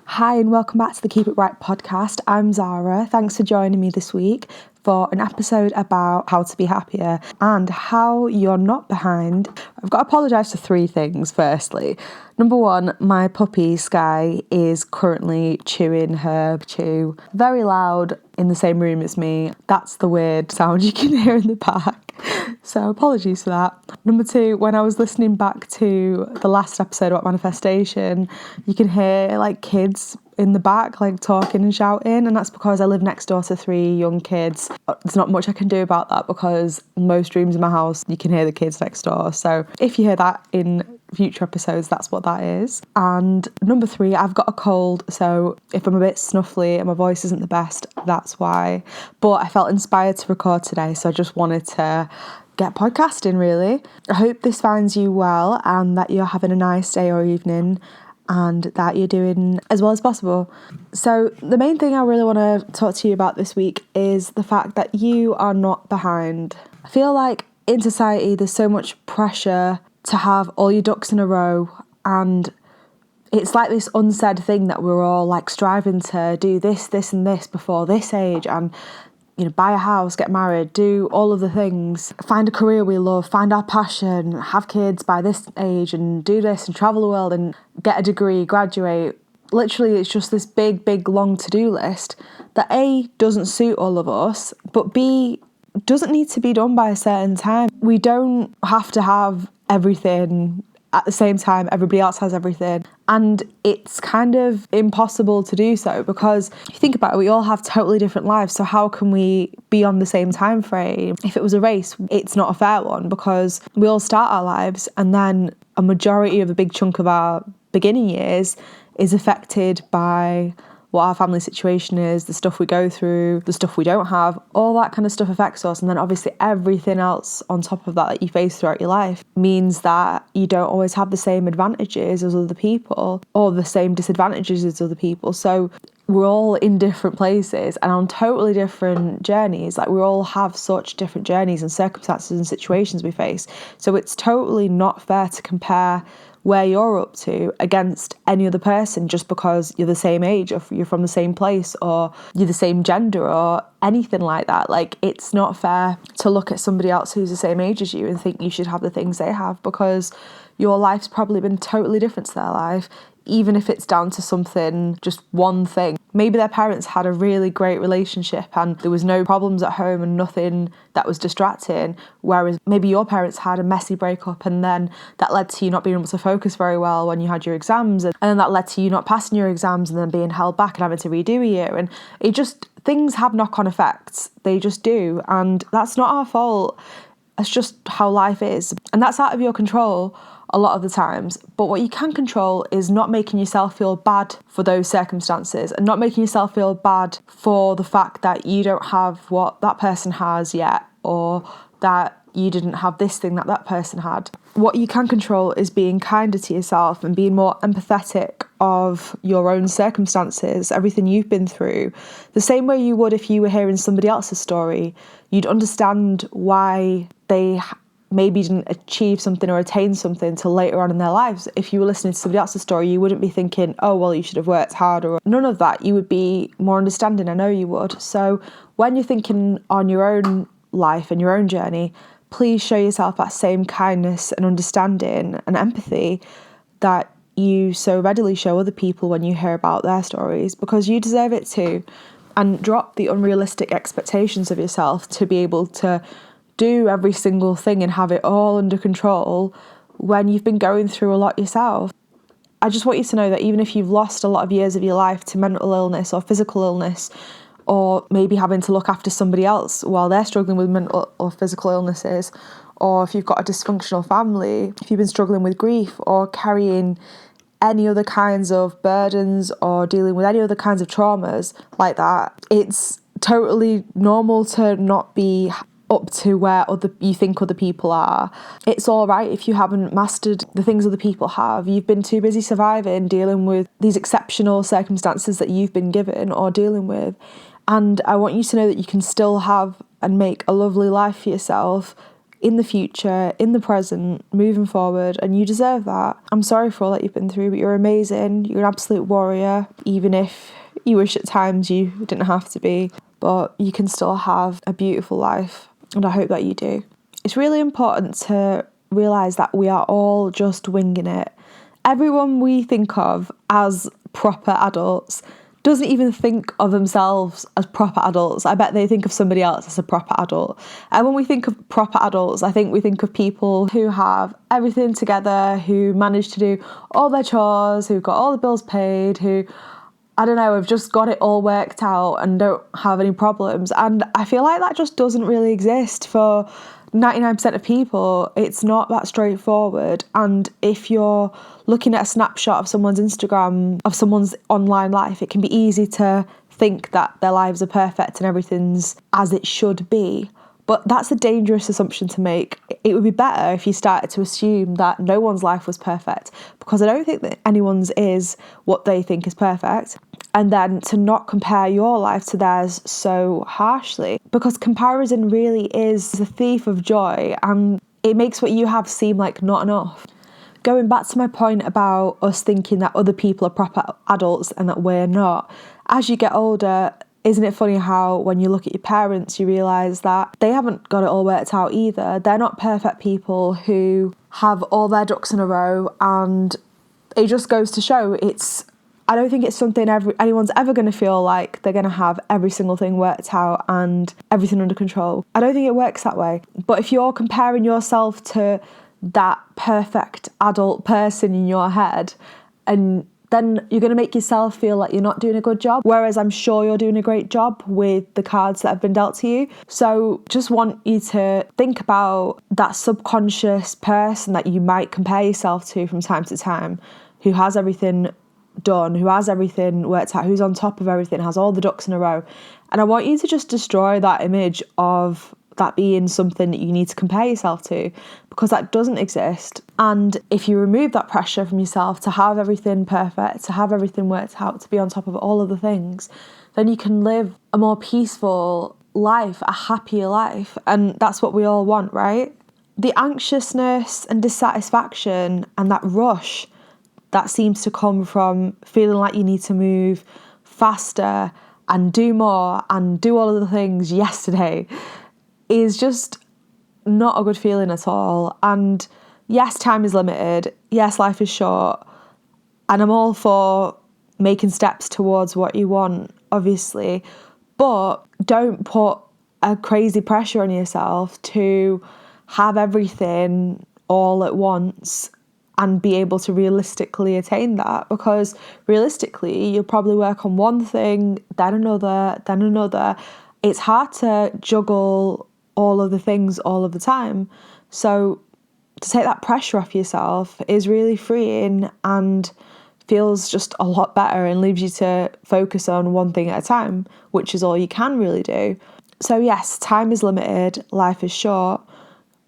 Hi and welcome back to the Keep It Right podcast. I'm Zara. Thanks for joining me this week for an episode about how to be happier and how you're not behind. I've got to apologise for three things. Firstly, number one, my puppy Sky is currently chewing her chew very loud in the same room as me. That's the weird sound you can hear in the back. So apologies for that. Number two, when I was listening back to the last episode about manifestation, you can hear like kids in the back like talking and shouting, and that's because I live next door to three young kids. There's not much I can do about that because most rooms in my house you can hear the kids next door. So if you hear that in future episodes, that's what that is. And number three, I've got a cold, so if I'm a bit snuffly and my voice isn't the best, that's why. But I felt inspired to record today, so I just wanted to get podcasting really. I hope this finds you well and that you're having a nice day or evening and that you're doing as well as possible. So the main thing I really want to talk to you about this week is the fact that you are not behind. I feel like in society there's so much pressure to have all your ducks in a row, and it's like this unsaid thing that we're all like striving to do this and this before this age, and buy a house, get married, do all of the things, find a career we love, find our passion, have kids by this age and do this and travel the world and get a degree, graduate. Literally, it's just this big, long to-do list that A, doesn't suit all of us, but B, doesn't need to be done by a certain time. We don't have to have everything at the same time everybody else has everything, and it's kind of impossible to do so because if you think about it, we all have totally different lives, so how can we be on the same time frame? If it was a race, it's not a fair one because we all start our lives and then a majority of a big chunk of our beginning years is affected by what our family situation is, the stuff we go through, the stuff we don't have, all that kind of stuff affects us. And then obviously everything else on top of that you face throughout your life means that you don't always have the same advantages as other people or the same disadvantages as other people. So we're all in different places and on totally different journeys. Like we all have such different journeys and circumstances and situations we face. So it's totally not fair to compare where you're up to against any other person just because you're the same age or you're from the same place or you're the same gender or anything like that. Like it's not fair to look at somebody else who's the same age as you and think you should have the things they have because your life's probably been totally different to their life, even if it's down to something, just one thing. Maybe their parents had a really great relationship and there was no problems at home and nothing that was distracting, whereas maybe your parents had a messy breakup and then that led to you not being able to focus very well when you had your exams, and then that led to you not passing your exams and then being held back and having to redo a year. And things have knock-on effects, they just do, and that's not our fault. It's just how life is, and that's out of your control a lot of the times. But what you can control is not making yourself feel bad for those circumstances and not making yourself feel bad for the fact that you don't have what that person has yet or that you didn't have this thing that that person had. What you can control is being kinder to yourself and being more empathetic of your own circumstances, everything you've been through. The same way you would if you were hearing somebody else's story. You'd understand why they maybe didn't achieve something or attain something till later on in their lives. If you were listening to somebody else's story, you wouldn't be thinking, oh, well, you should have worked harder. Or none of that. You would be more understanding. I know you would. So when you're thinking on your own life and your own journey, please show yourself that same kindness and understanding and empathy that you so readily show other people when you hear about their stories, because you deserve it too. And drop the unrealistic expectations of yourself to be able to do every single thing and have it all under control when you've been going through a lot yourself. I just want you to know that even if you've lost a lot of years of your life to mental illness or physical illness, or maybe having to look after somebody else while they're struggling with mental or physical illnesses, or if you've got a dysfunctional family, if you've been struggling with grief or carrying any other kinds of burdens or dealing with any other kinds of traumas like that, it's totally normal to not be up to where you think other people are. It's all right if you haven't mastered the things other people have. You've been too busy surviving, dealing with these exceptional circumstances that you've been given or dealing with. And I want you to know that you can still have and make a lovely life for yourself, in the future, in the present, moving forward, and you deserve that. I'm sorry for all that you've been through, but you're amazing. You're an absolute warrior, even if you wish at times you didn't have to be, but you can still have a beautiful life, and I hope that you do. It's really important to realise that we are all just winging it. Everyone we think of as proper adults doesn't even think of themselves as proper adults. I bet they think of somebody else as a proper adult. And when we think of proper adults, I think we think of people who have everything together, who manage to do all their chores, who've got all the bills paid, who, I don't know, have just got it all worked out and don't have any problems. And I feel like that just doesn't really exist for 99% of people. It's not that straightforward. And if you're looking at a snapshot of someone's Instagram, of someone's online life, it can be easy to think that their lives are perfect and everything's as it should be. But that's a dangerous assumption to make. It would be better if you started to assume that no one's life was perfect, because I don't think that anyone's is what they think is perfect. And then to not compare your life to theirs so harshly, because comparison really is the thief of joy, and it makes what you have seem like not enough. Going back to my point about us thinking that other people are proper adults and that we're not, as you get older, isn't it funny how when you look at your parents, you realise that they haven't got it all worked out either. They're not perfect people who have all their ducks in a row, and it just goes to show I don't think it's something anyone's ever going to feel like they're going to have every single thing worked out and everything under control. I don't think it works that way. But if you're comparing yourself to that perfect adult person in your head, and then you're going to make yourself feel like you're not doing a good job, whereas I'm sure you're doing a great job with the cards that have been dealt to you. So just want you to think about that subconscious person that you might compare yourself to from time to time, who has everything done, who has everything worked out, who's on top of everything, has all the ducks in a row. And I want you to just destroy that image of that being something that you need to compare yourself to, because that doesn't exist. And if you remove that pressure from yourself to have everything perfect, to have everything worked out, to be on top of all of the things, then you can live a more peaceful life, a happier life. And that's what we all want, right? The anxiousness and dissatisfaction and that rush that seems to come from feeling like you need to move faster and do more and do all of the things yesterday is just not a good feeling at all. And yes, time is limited. Yes, life is short. And I'm all for making steps towards what you want, obviously. But don't put a crazy pressure on yourself to have everything all at once and be able to realistically attain that, because realistically you'll probably work on one thing, then another, then another. It's hard to juggle all of the things all of the time. So to take that pressure off yourself is really freeing and feels just a lot better and leaves you to focus on one thing at a time, which is all you can really do. So yes, time is limited, life is short,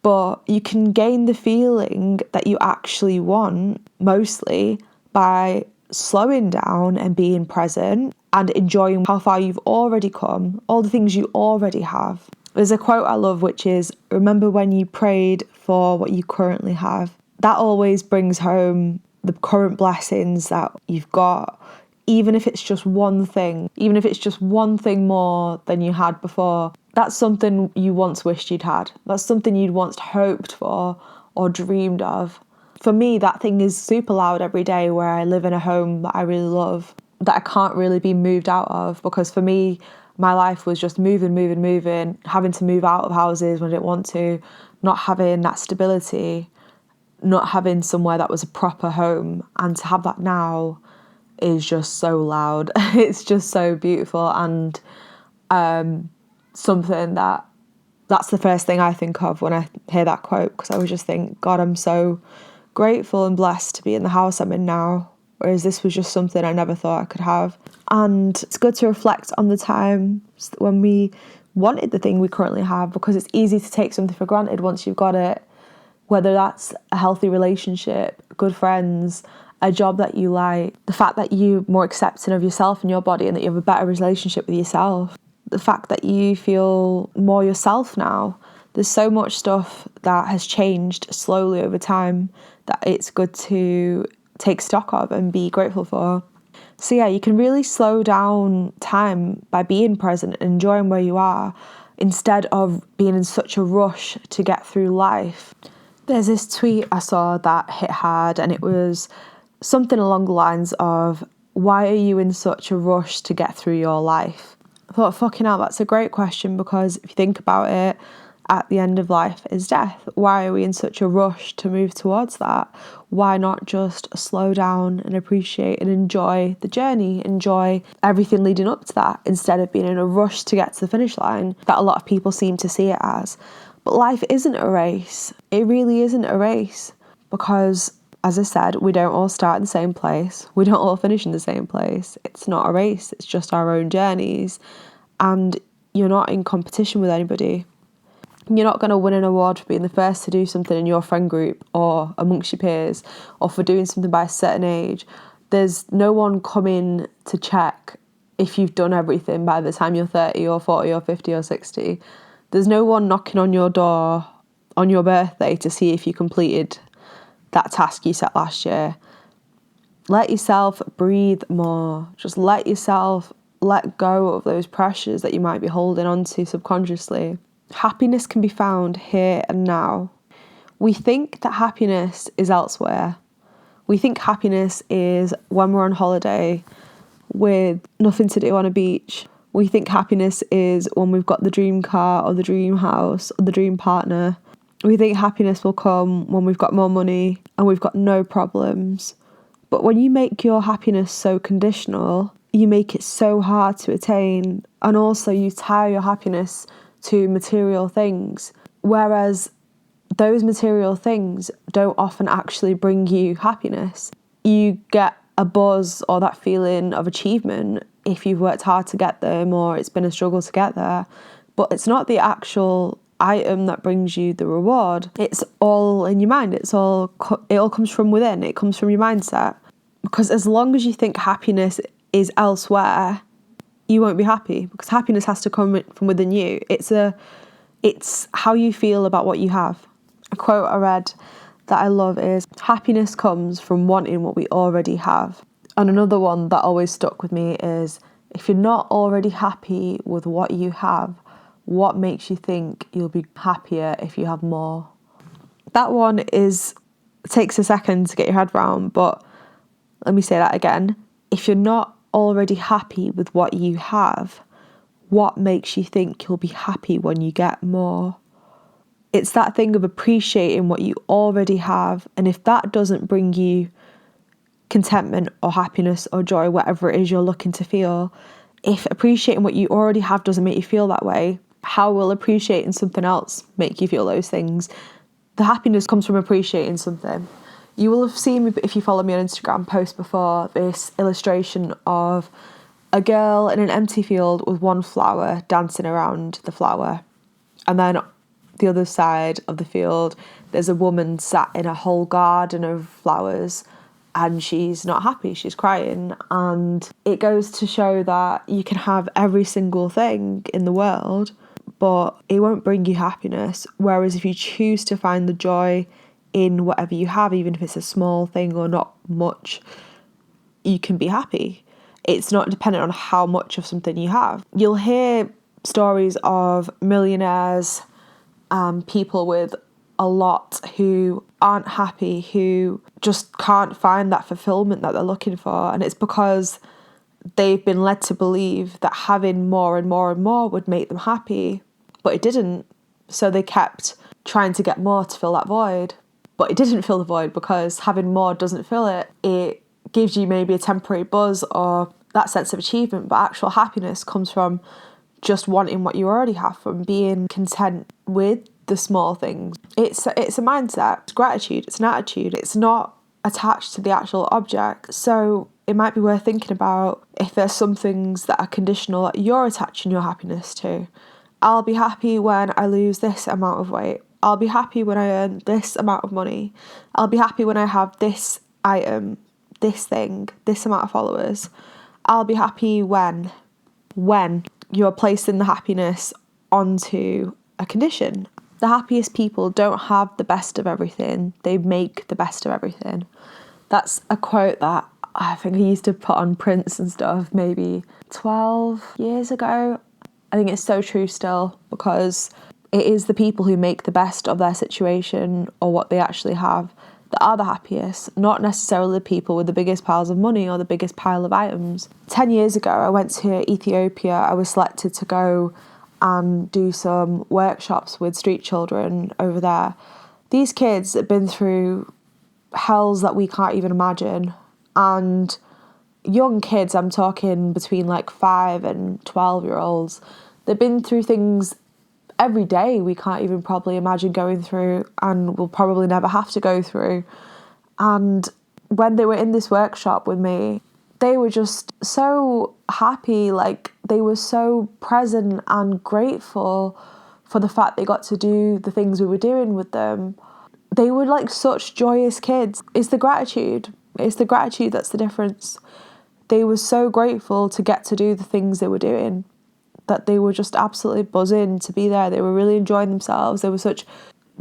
but you can gain the feeling that you actually want mostly by slowing down and being present and enjoying how far you've already come, all the things you already have. There's a quote I love, which is, remember when you prayed for what you currently have. That always brings home the current blessings that you've got, even if it's just one thing, even if it's just one thing more than you had before. That's something you once wished you'd had. That's something you'd once hoped for or dreamed of. For me, that thing is super loud every day, where I live in a home that I really love, that I can't really be moved out of, because for me, my life was just moving, having to move out of houses when I didn't want to, not having that stability, not having somewhere that was a proper home. And to have that now is just so loud. It's just so beautiful, and something that's the first thing I think of when I hear that quote, because I would just think, God, I'm so grateful and blessed to be in the house I'm in now, whereas this was just something I never thought I could have. And it's good to reflect on the times when we wanted the thing we currently have, because it's easy to take something for granted once you've got it, whether that's a healthy relationship, good friends, a job that you like, the fact that you're more accepting of yourself and your body and that you have a better relationship with yourself, the fact that you feel more yourself now, There's so much stuff that has changed slowly over time that it's good to take stock of and be grateful for. So yeah, you can really slow down time by being present and enjoying where you are instead of being in such a rush to get through life. There's this tweet I saw that hit hard, and it was something along the lines of, why are you in such a rush to get through your life? I thought, fucking hell, that's a great question, because if you think about it, at the end of life is death. Why are we in such a rush to move towards that? Why not just slow down and appreciate and enjoy the journey, enjoy everything leading up to that, instead of being in a rush to get to the finish line that a lot of people seem to see it as. But life isn't a race. It really isn't a race, because, as I said, we don't all start in the same place. We don't all finish in the same place. It's not a race. It's just our own journeys. And you're not in competition with anybody. You're not going to win an award for being the first to do something in your friend group or amongst your peers, or for doing something by a certain age. There's no one coming to check if you've done everything by the time you're 30 or 40 or 50 or 60. There's no one knocking on your door on your birthday to see if you completed that task you set last year. Let yourself breathe more. Just let yourself let go of those pressures that you might be holding on to subconsciously. Happiness can be found here and now. We think that happiness is elsewhere. We think happiness is when we're on holiday with nothing to do on a beach. We think happiness is when we've got the dream car or the dream house or the dream partner. We think happiness will come when we've got more money and we've got no problems. But when you make your happiness so conditional, you make it so hard to attain, and also you tie your happiness to material things, whereas those material things don't often actually bring you happiness. You get a buzz or that feeling of achievement if you've worked hard to get them, or it's been a struggle to get there, but it's not the actual item that brings you the reward. It's all in your mind. It all comes from within. It comes from your mindset. Because as long as you think happiness is elsewhere, you won't be happy, because happiness has to come from within you. It's how you feel about what you have. A quote I read that I love is, happiness comes from wanting what we already have. And another one that always stuck with me is, if you're not already happy with what you have, what makes you think you'll be happier if you have more? That one takes a second to get your head round, but let me say that again. If you're not already happy with what you have, what makes you think you'll be happy when you get more? It's that thing of appreciating what you already have, and if that doesn't bring you contentment or happiness or joy, whatever it is you're looking to feel, if appreciating what you already have doesn't make you feel that way, how will appreciating something else make you feel those things? The happiness comes from appreciating something. You will have seen me, if you follow me on Instagram, post before this illustration of a girl in an empty field with one flower dancing around the flower. And then the other side of the field, there's a woman sat in a whole garden of flowers and she's not happy, she's crying. And it goes to show that you can have every single thing in the world, but it won't bring you happiness. Whereas if you choose to find the joy in whatever you have, even if it's a small thing or not much, you can be happy. It's not dependent on how much of something you have. You'll hear stories of millionaires, people with a lot who aren't happy, who just can't find that fulfillment that they're looking for. And it's because they've been led to believe that having more and more and more would make them happy, but it didn't. So they kept trying to get more to fill that void. But it didn't fill the void, because having more doesn't fill it. It gives you maybe a temporary buzz or that sense of achievement, but actual happiness comes from just wanting what you already have, from being content with the small things. It's a mindset, it's gratitude, it's an attitude. It's not attached to the actual object. So it might be worth thinking about if there's some things that are conditional that you're attaching your happiness to. I'll be happy when I lose this amount of weight. I'll be happy when I earn this amount of money. I'll be happy when I have this item, this thing, this amount of followers. I'll be happy when you're placing the happiness onto a condition. The happiest people don't have the best of everything. They make the best of everything. That's a quote that I think I used to put on prints and stuff maybe 12 years ago. I think it's so true still, because it is the people who make the best of their situation or what they actually have that are the happiest, not necessarily the people with the biggest piles of money or the biggest pile of items. 10 years ago, I went to Ethiopia. I was selected to go and do some workshops with street children over there. These kids have been through hells that we can't even imagine. And young kids, I'm talking between like 5 and 12-year-olds, they've been through things every day we can't even probably imagine going through and will probably never have to go through. And when they were in this workshop with me, they were just so happy, like they were so present and grateful for the fact they got to do the things we were doing with them. They were like such joyous kids. It's the gratitude that's the difference. They were so grateful to get to do the things they were doing, that they were just absolutely buzzing to be there. They were really enjoying themselves. They were such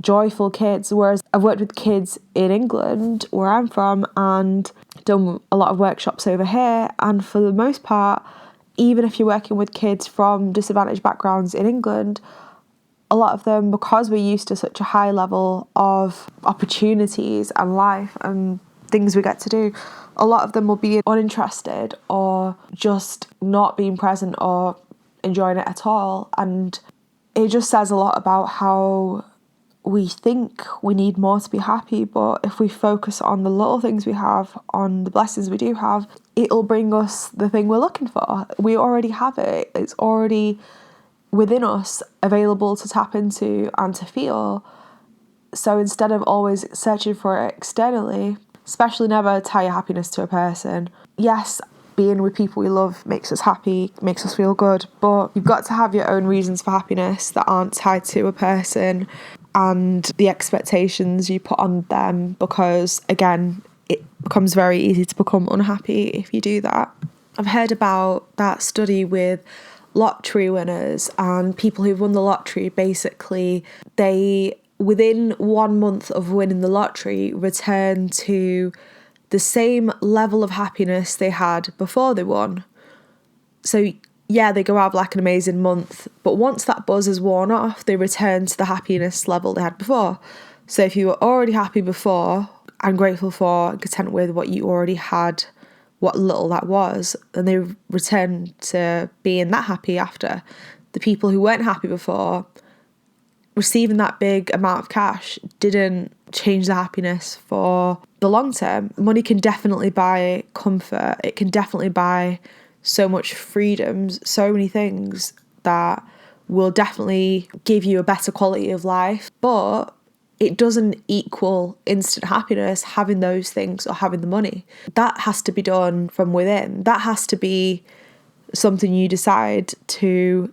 joyful kids. Whereas I've worked with kids in England, where I'm from, and done a lot of workshops over here. And for the most part, even if you're working with kids from disadvantaged backgrounds in England, a lot of them, because we're used to such a high level of opportunities and life and things we get to do, a lot of them will be uninterested or just not being present or enjoying it at all. And it just says a lot about how we think we need more to be happy, but if we focus on the little things we have, on the blessings we do have, it'll bring us the thing we're looking for. We already have it. It's already within us, available to tap into and to feel. So instead of always searching for it externally, especially never tie your happiness to a person. Yes, being with people we love makes us happy, makes us feel good, but you've got to have your own reasons for happiness that aren't tied to a person and the expectations you put on them, because again, it becomes very easy to become unhappy if you do that. I've heard about that study with lottery winners and people who've won the lottery. Basically, they, within 1 month of winning the lottery, return to the same level of happiness they had before they won. So yeah, they go have like an amazing month, but once that buzz is worn off, they return to the happiness level they had before. So if you were already happy before and grateful for and content with what you already had, what little that was, then they return to being that happy after. The people who weren't happy before, receiving that big amount of cash didn't change the happiness for the long term. Money can definitely buy comfort. It can definitely buy so much freedoms, so many things that will definitely give you a better quality of life, but it doesn't equal instant happiness having those things or having the money. That has to be done from within. That has to be something you decide to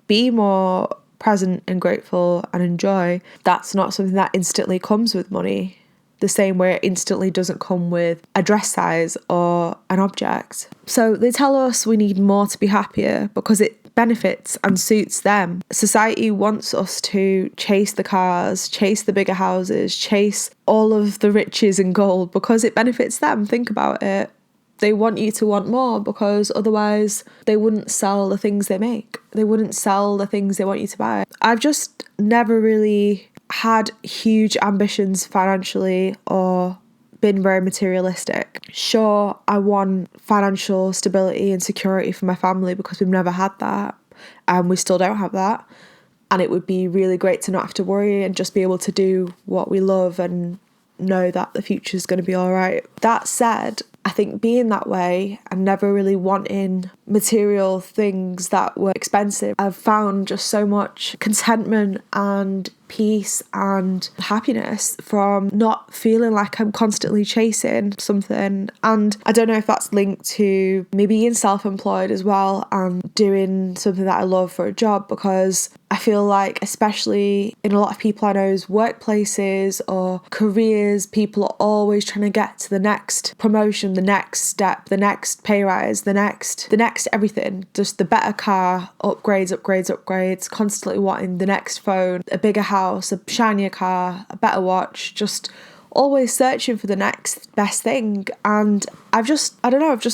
be more present and grateful and enjoy. That's not something that instantly comes with money, the same way it instantly doesn't come with a dress size or an object. So they tell us we need more to be happier because it benefits and suits them. Society wants us to chase the cars, chase the bigger houses, chase all of the riches and gold because it benefits them. Think about it. They want you to want more because otherwise they wouldn't sell the things they make. They wouldn't sell the things they want you to buy. I've just never really had huge ambitions financially or been very materialistic. Sure, I want financial stability and security for my family because we've never had that and we still don't have that. And it would be really great to not have to worry and just be able to do what we love and know that the future is going to be all right. That said, I think being that way and never really wanting material things that were expensive, I've found just so much contentment and peace and happiness from not feeling like I'm constantly chasing something. And I don't know if that's linked to me being self-employed as well and doing something that I love for a job, because I feel like, especially in a lot of people I know's workplaces or careers, people are always trying to get to the next promotion, the next step, the next pay rise, the next everything. Just the better car, upgrades, constantly wanting the next phone, a bigger house, a shinier car, a better watch, just always searching for the next best thing. And I've just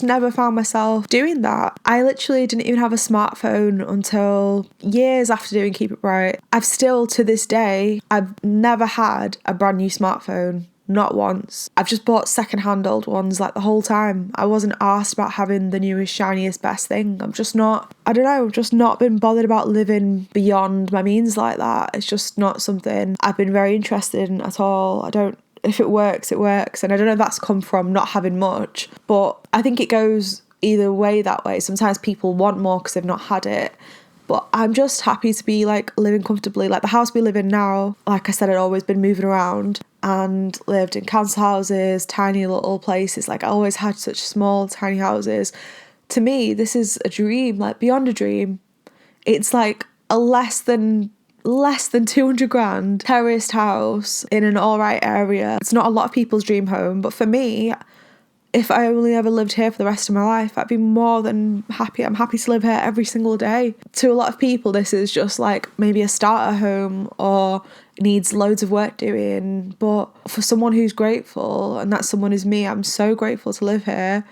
never found myself doing that. I literally didn't even have a smartphone until years after doing Keep It Bright. I've still, to this day, I've never had a brand new smartphone. Not once. I've just bought second-hand old ones like the whole time. I wasn't asked about having the newest, shiniest, best thing. I've just not been bothered about living beyond my means like that. It's just not something I've been very interested in at all. If it works, it works. And I don't know if that's come from not having much, but I think it goes either way that way. Sometimes people want more because they've not had it. But I'm just happy to be like living comfortably. Like the house we live in now, like I said, I'd always been moving around and lived in council houses, tiny little places. Like I always had such small, tiny houses. To me, this is a dream, like beyond a dream. It's like a less than 200 grand terraced house in an all right area. It's not a lot of people's dream home, but for me, if I only ever lived here for the rest of my life, I'd be more than happy. I'm happy to live here every single day. To a lot of people, this is just like maybe a starter home or needs loads of work doing. But for someone who's grateful, and that someone is me, I'm so grateful to live here.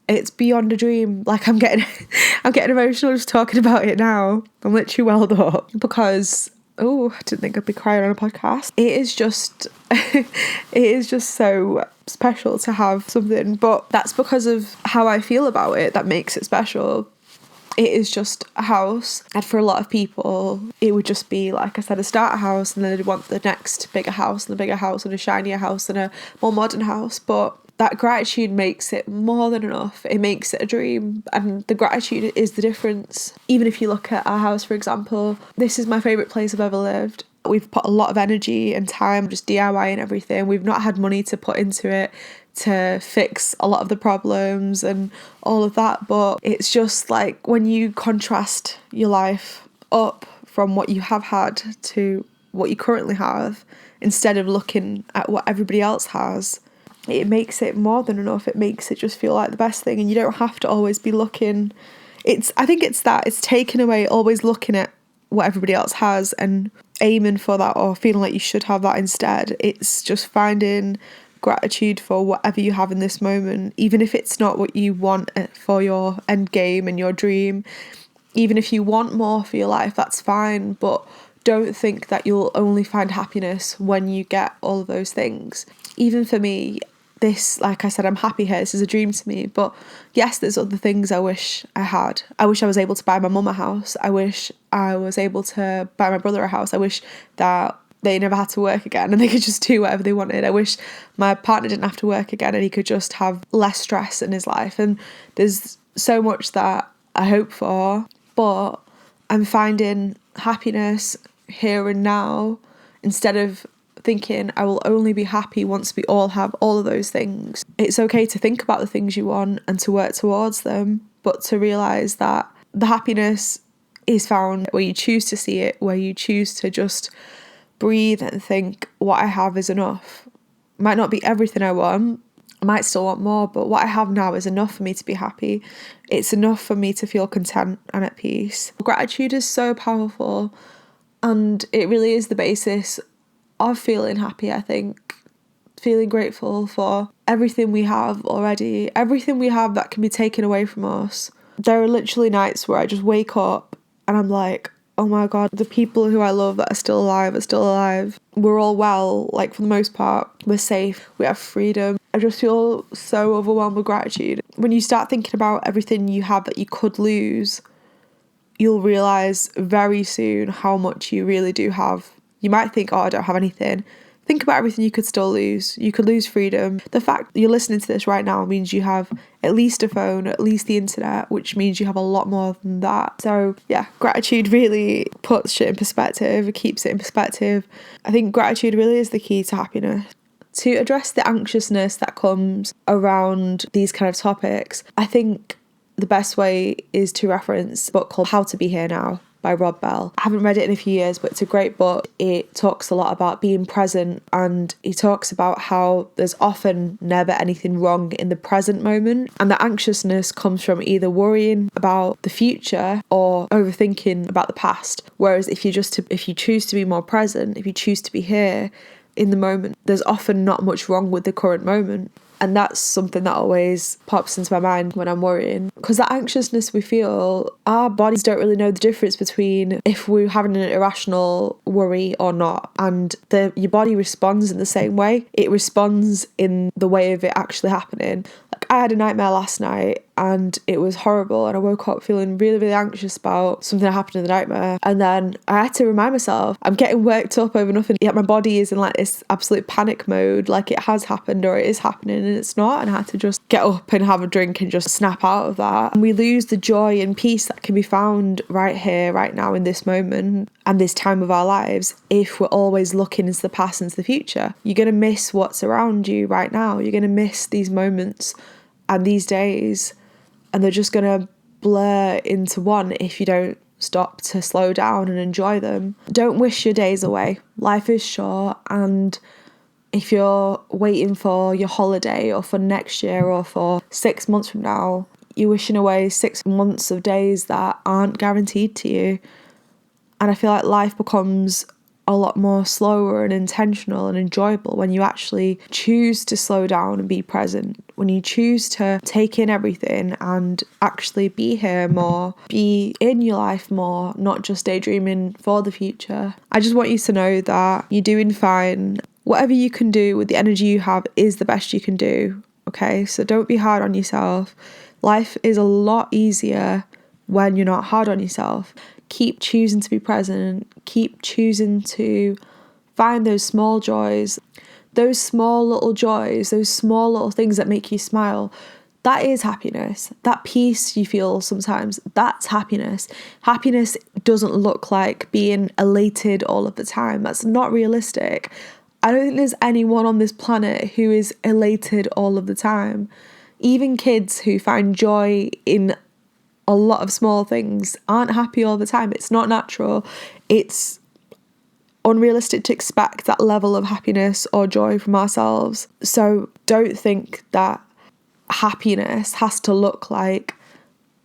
It's beyond a dream. Like I'm getting emotional just talking about it now. I'm literally welled up because I didn't think I'd be crying on a podcast. It is just so special to have something, but that's because of how I feel about it that makes it special. It is just a house, and for a lot of people it would just be, like I said, a starter house, and then they'd want the next bigger house and a bigger house and a shinier house and a more modern house. But that gratitude makes it more than enough. It makes it a dream, and the gratitude is the difference. Even if you look at our house, for example, this is my favourite place I've ever lived. We've put a lot of energy and time just DIYing everything. We've not had money to put into it to fix a lot of the problems and all of that, but it's just like when you contrast your life up from what you have had to what you currently have, instead of looking at what everybody else has, it makes it more than enough. It makes it just feel like the best thing, and you don't have to always be looking. I think it's taken away always looking at what everybody else has and aiming for that or feeling like you should have that instead. It's just finding gratitude for whatever you have in this moment, even if it's not what you want for your end game and your dream. Even if you want more for your life, that's fine, but don't think that you'll only find happiness when you get all of those things. Even for me, this, like I said, I'm happy here. This is a dream to me. But yes, there's other things I wish I had. I wish I was able to buy my mum a house. I wish I was able to buy my brother a house. I wish that they never had to work again and they could just do whatever they wanted. I wish my partner didn't have to work again and he could just have less stress in his life. And there's so much that I hope for, but I'm finding happiness here and now instead of thinking I will only be happy once we all have all of those things. It's okay to think about the things you want and to work towards them, but to realise that the happiness is found where you choose to see it, where you choose to just breathe and think what I have is enough. It might not be everything I want, I might still want more, but what I have now is enough for me to be happy. It's enough for me to feel content and at peace. Gratitude is so powerful, and it really is the basis of feeling happy, I think. Feeling grateful for everything we have already, everything we have that can be taken away from us. There are literally nights where I just wake up and I'm like, oh my God, the people who I love that are still alive are still alive. We're all well, like for the most part. We're safe, we have freedom. I just feel so overwhelmed with gratitude. When you start thinking about everything you have that you could lose, you'll realise very soon how much you really do have. You might think, oh, I don't have anything. think about everything you could still lose. You could lose freedom. The fact that you're listening to this right now means you have at least a phone, at least the internet, which means you have a lot more than that. So yeah, gratitude really puts shit in perspective. It keeps it in perspective. I think gratitude really is the key to happiness. To address the anxiousness that comes around these kind of topics, I think the best way is to reference a book called How to Be Here Now by Rob Bell. I haven't read it in a few years, but it's a great book. It talks a lot about being present, and he talks about how there's often never anything wrong in the present moment, and the anxiousness comes from either worrying about the future or overthinking about the past. Whereas if you choose to be more present, if you choose to be here in the moment, there's often not much wrong with the current moment. And that's something that always pops into my mind when I'm worrying. Because that anxiousness we feel, our bodies don't really know the difference between if we're having an irrational worry or not. And your body responds in the same way. It responds in the way of it actually happening. Like, I had a nightmare last night and it was horrible, and I woke up feeling really, really anxious about something that happened in the nightmare. And then I had to remind myself, I'm getting worked up over nothing, yet my body is in like this absolute panic mode, like it has happened or it is happening, and it's not. And I had to just get up and have a drink and just snap out of that. And we lose the joy and peace that can be found right here, right now, in this moment and this time of our lives if we're always looking into the past and into the future. You're going to miss what's around you right now. You're going to miss these moments and these days, and they're just going to blur into one if you don't stop to slow down and enjoy them. Don't wish your days away. Life is short, and if you're waiting for your holiday or for next year or for 6 months from now, you're wishing away 6 months of days that aren't guaranteed to you. And I feel like life becomes a lot more slower and intentional and enjoyable when you actually choose to slow down and be present, when you choose to take in everything and actually be here more, be in your life more, not just daydreaming for the future. I just want you to know that you're doing fine. Whatever you can do with the energy you have is the best you can do, okay? So don't be hard on yourself. Life is a lot easier when you're not hard on yourself. Keep choosing to be present. Keep choosing to find those small joys, those small little joys, those small little things that make you smile. That is happiness. That peace you feel sometimes, that's happiness. Happiness doesn't look like being elated all of the time. That's not realistic. I don't think there's anyone on this planet who is elated all of the time. Even kids who find joy in a lot of small things aren't happy all the time. It's not natural. It's unrealistic to expect that level of happiness or joy from ourselves. So don't think that happiness has to look like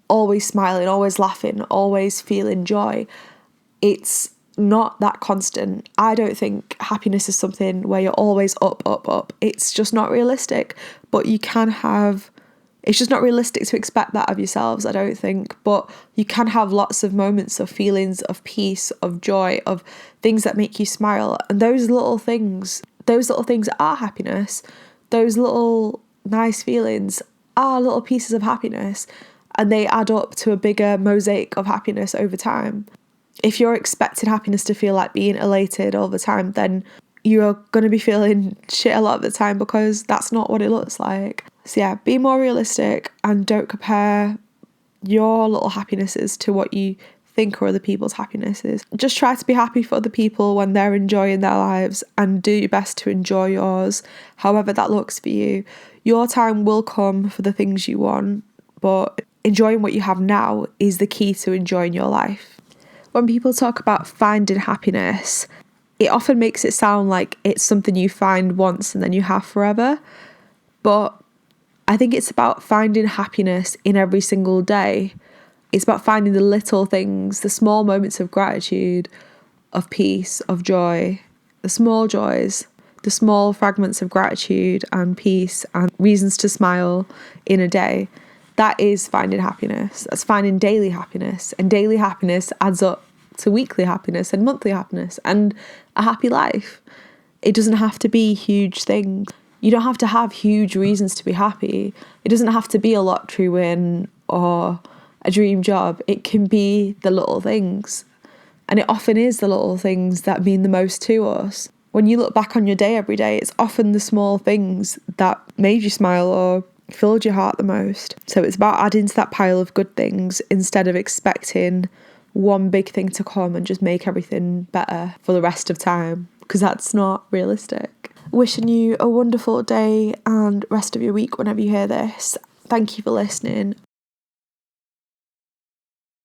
always smiling, always laughing, always feeling joy. It's not that constant. I don't think happiness is something where you're always up, up, up. It's just not realistic. But you can have, it's just not realistic to expect that of yourselves, I don't think. But you can have lots of moments of feelings of peace, of joy, of things that make you smile. And those little things are happiness. Those little nice feelings are little pieces of happiness. And they add up to a bigger mosaic of happiness over time. If you're expecting happiness to feel like being elated all the time, then you're going to be feeling shit a lot of the time, because that's not what it looks like. So yeah, be more realistic and don't compare your little happinesses to what you think are other people's happinesses. Just try to be happy for other people when they're enjoying their lives, and do your best to enjoy yours, however that looks for you. Your time will come for the things you want, but enjoying what you have now is the key to enjoying your life. When people talk about finding happiness, it often makes it sound like it's something you find once and then you have forever. But I think it's about finding happiness in every single day. It's about finding the little things, the small moments of gratitude, of peace, of joy, the small joys, the small fragments of gratitude and peace and reasons to smile in a day. That is finding happiness. That's finding daily happiness. And daily happiness adds up to weekly happiness and monthly happiness and a happy life. It doesn't have to be huge things. You don't have to have huge reasons to be happy. It doesn't have to be a lottery win or a dream job. It can be the little things. And it often is the little things that mean the most to us. when you look back on your day every day, it's often the small things that made you smile or filled your heart the most. So it's about adding to that pile of good things instead of expecting one big thing to come and just make everything better for the rest of time, because that's not realistic. Wishing you a wonderful day and rest of your week whenever you hear this. Thank you for listening.